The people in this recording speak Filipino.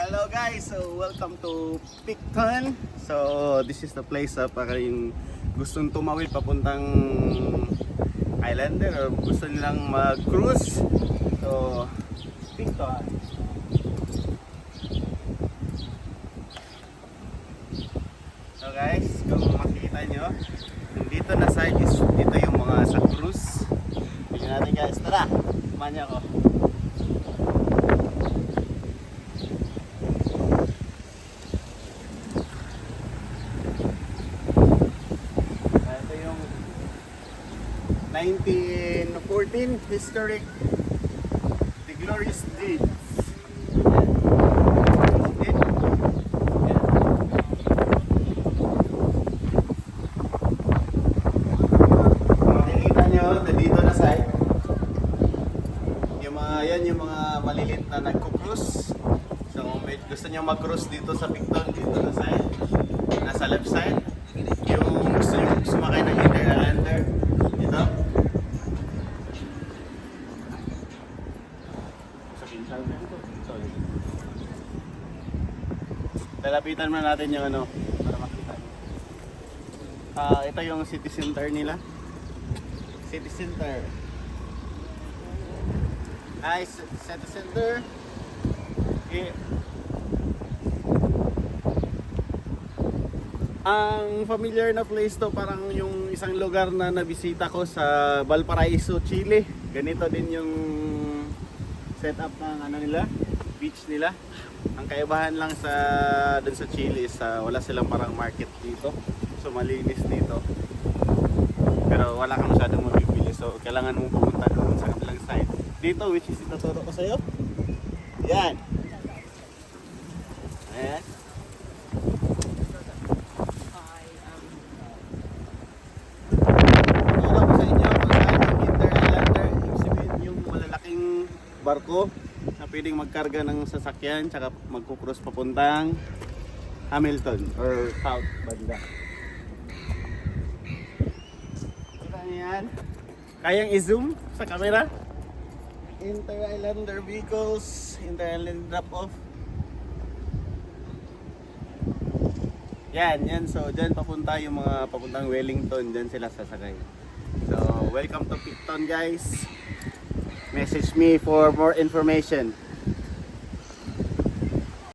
Hello guys, so welcome to Picton. So this is the place para yung gustong tumawid papuntang Islander or gusto nilang mag-cruise. So Picton. So guys, kung makikita nyo, dito na side is dito yung mga sa cruise. Tingnan natin guys, tara, kumanya ko. Ito yung 1914 historic The Glorious Deeds. Yung mga malilit na nagko-cruise. So kung gusto nyo mag-cruise dito sa Picton, dito na side, nasa left side. Yung gusto nyo sumakay ng Islander, dito. Sorry. Lalapitan mo natin yung ano, para makita nyo. Ito yung city center nila. City center. City center. Ang familiar na place to, parang yung isang lugar na nabisita ko sa Valparaiso, Chile. Ganito din yung setup ng ano nila, beach nila. Ang kaibahan lang sa dun sa Chile is wala silang parang market dito. So malinis dito. Pero wala kang masyadong mabibili. So kailangan mong pumunta doon sa kabilang side. Dito, which is ituturo ko sa'yo. Yan. Ayan. Turo ko sa inyo kung saan yung Inter-Islander. Ibig sabihin yung malalaking barko na pwedeng magkarga ng sasakyan tsaka magkukross papuntang Hamilton or South banda. Kita niyo yan? Kayang i-zoom sa camera? Inter-Islander vehicles, Inter-Islander drop-off. Yan. So, dyan papunta yung mga papuntang Wellington. Dyan sila sasakay. So, welcome to Picton guys. Message me for more information.